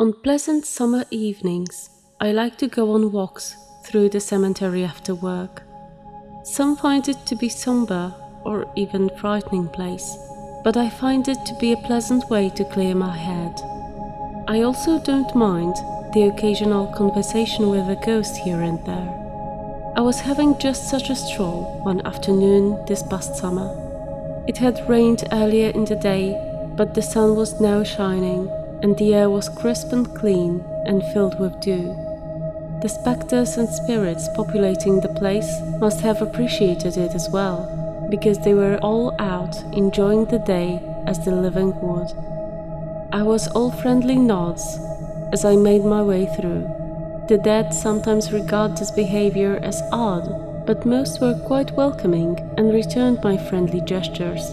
On pleasant summer evenings, I like to go on walks through the cemetery after work. Some find it to be somber or even frightening place, but I find it to be a pleasant way to clear my head. I also don't mind the occasional conversation with a ghost here and there. I was having just such a stroll one afternoon this past summer. It had rained earlier in the day, but the sun was now shining, and the air was crisp and clean and filled with dew. The spectres and spirits populating the place must have appreciated it as well, because they were all out enjoying the day as the living would. I was all friendly nods as I made my way through. The dead sometimes regard this behavior as odd, but most were quite welcoming and returned my friendly gestures.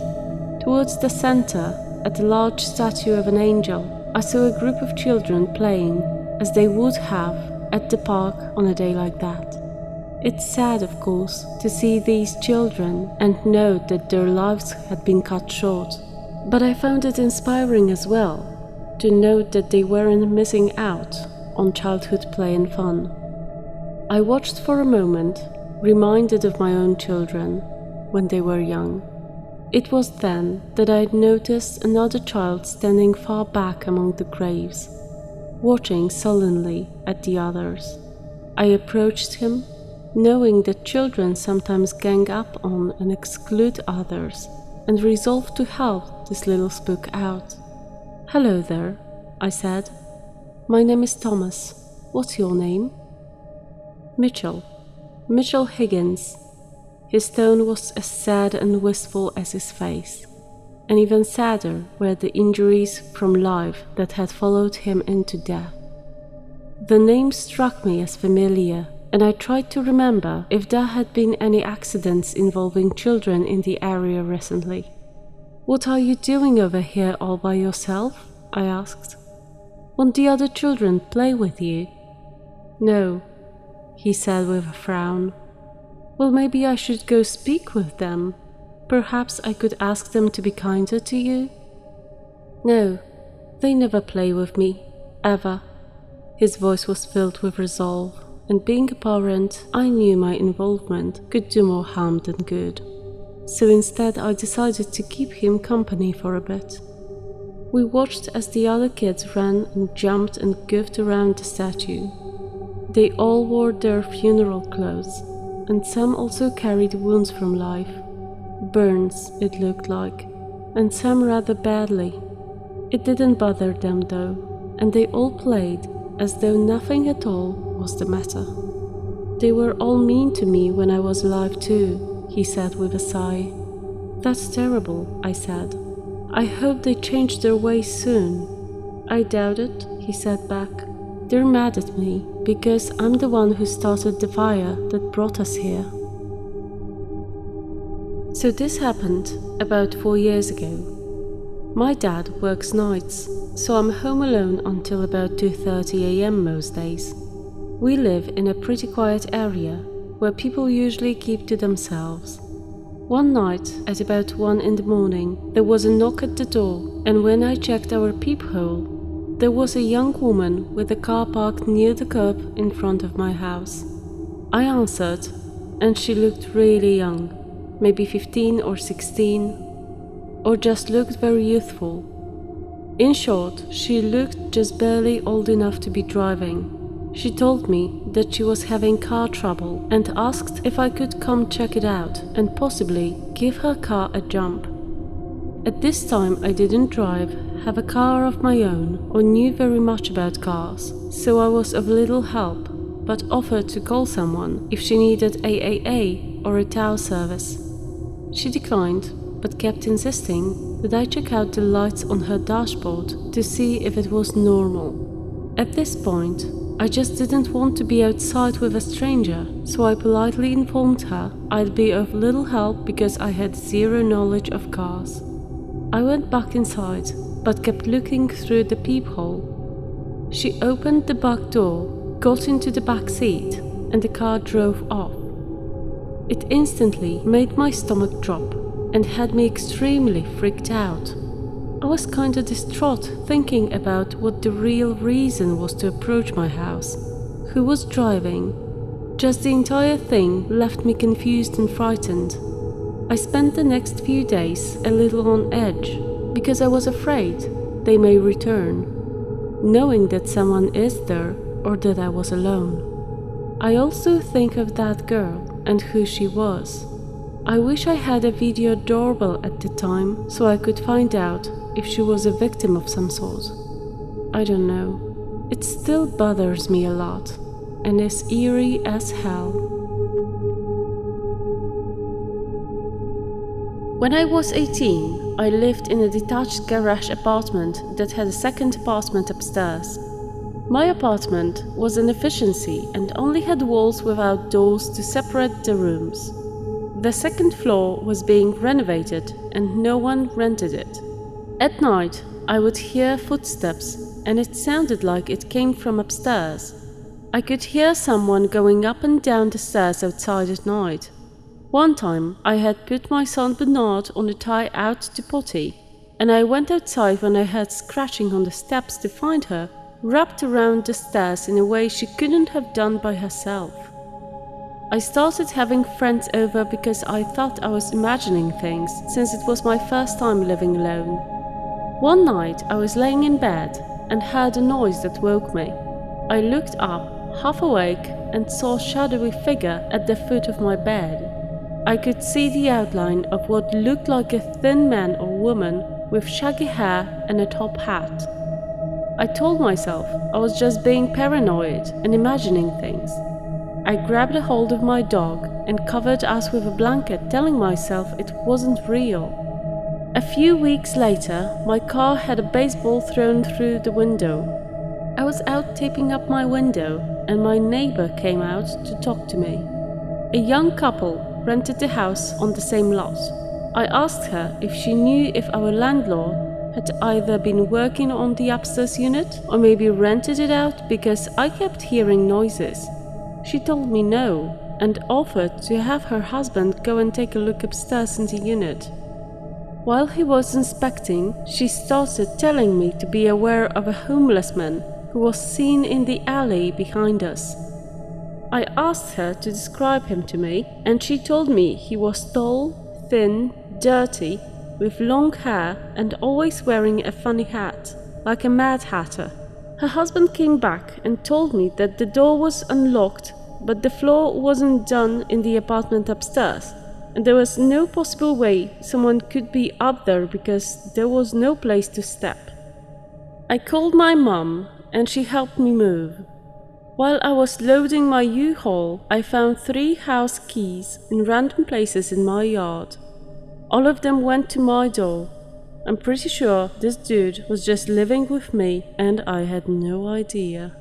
Towards the center, at a large statue of an angel, I saw a group of children playing, as they would have at the park on a day like that. It's sad, of course, to see these children and know that their lives had been cut short, but I found it inspiring as well, to note that they weren't missing out on childhood play and fun. I watched for a moment, reminded of my own children when they were young. It was then that I had noticed another child standing far back among the graves, watching sullenly at the others. I approached him, knowing that children sometimes gang up on and exclude others, and resolved to help this little spook out. "Hello there," I said. "My name is Thomas. What's your name?" "Mitchell. Mitchell Higgins." His tone was as sad and wistful as his face, and even sadder were the injuries from life that had followed him into death. The name struck me as familiar, and I tried to remember if there had been any accidents involving children in the area recently. "What are you doing over here all by yourself?" I asked. "Won't the other children play with you?" "No," he said with a frown. "Well, maybe I should go speak with them. Perhaps I could ask them to be kinder to you?" "No, they never play with me, ever." His voice was filled with resolve, and being a parent, I knew my involvement could do more harm than good. So instead I decided to keep him company for a bit. We watched as the other kids ran and jumped and goofed around the statue. They all wore their funeral clothes, and some also carried wounds from life. Burns, it looked like, and some rather badly. It didn't bother them though, and they all played as though nothing at all was the matter. "They were all mean to me when I was alive too," he said with a sigh. "That's terrible," I said. "I hope they change their ways soon." "I doubt it," he said back. "They're mad at me because I'm the one who started the fire that brought us here." So this happened about 4 years ago. My dad works nights, so I'm home alone until about 2:30 a.m. most days. We live in a pretty quiet area where people usually keep to themselves. One night, at about 1 in the morning, there was a knock at the door, and when I checked our peephole, there was a young woman with a car parked near the curb in front of my house. I answered, and she looked really young, maybe 15 or 16, or just looked very youthful. In short, she looked just barely old enough to be driving. She told me that she was having car trouble and asked if I could come check it out and possibly give her car a jump. At this time I didn't drive, have a car of my own, or knew very much about cars, so I was of little help, but offered to call someone if she needed AAA or a tow service. She declined, but kept insisting that I check out the lights on her dashboard to see if it was normal. At this point, I just didn't want to be outside with a stranger, so I politely informed her I'd be of little help because I had zero knowledge of cars. I went back inside, but kept looking through the peephole. She opened the back door, got into the back seat, and the car drove off. It instantly made my stomach drop and had me extremely freaked out. I was kinda distraught thinking about what the real reason was to approach my house. Who was driving? Just the entire thing left me confused and frightened. I spent the next few days a little on edge because I was afraid they may return, knowing that someone is there or that I was alone. I also think of that girl and who she was. I wish I had a video doorbell at the time so I could find out if she was a victim of some sort. I don't know. It still bothers me a lot and is eerie as hell. When I was 18, I lived in a detached garage apartment that had a second apartment upstairs. My apartment was an efficiency and only had walls without doors to separate the rooms. The second floor was being renovated and no one rented it. At night, I would hear footsteps and it sounded like it came from upstairs. I could hear someone going up and down the stairs outside at night. One time, I had put my son Bernard on a tie out to potty, and I went outside when I heard scratching on the steps to find her, wrapped around the stairs in a way she couldn't have done by herself. I started having friends over because I thought I was imagining things, since it was my first time living alone. One night I was laying in bed and heard a noise that woke me. I looked up, half awake, and saw a shadowy figure at the foot of my bed. I could see the outline of what looked like a thin man or woman with shaggy hair and a top hat. I told myself I was just being paranoid and imagining things. I grabbed a hold of my dog and covered us with a blanket, telling myself it wasn't real. A few weeks later, my car had a baseball thrown through the window. I was out taping up my window and my neighbor came out to talk to me. A young couple rented the house on the same lot. I asked her if she knew if our landlord had either been working on the upstairs unit or maybe rented it out because I kept hearing noises. She told me no and offered to have her husband go and take a look upstairs in the unit. While he was inspecting, she started telling me to be aware of a homeless man who was seen in the alley behind us. I asked her to describe him to me, and she told me he was tall, thin, dirty, with long hair and always wearing a funny hat, like a Mad Hatter. Her husband came back and told me that the door was unlocked, but the floor wasn't done in the apartment upstairs, and there was no possible way someone could be up there because there was no place to step. I called my mum and she helped me move. While I was loading my U-Haul, I found 3 house keys in random places in my yard. All of them went to my door. I'm pretty sure this dude was just living with me and I had no idea.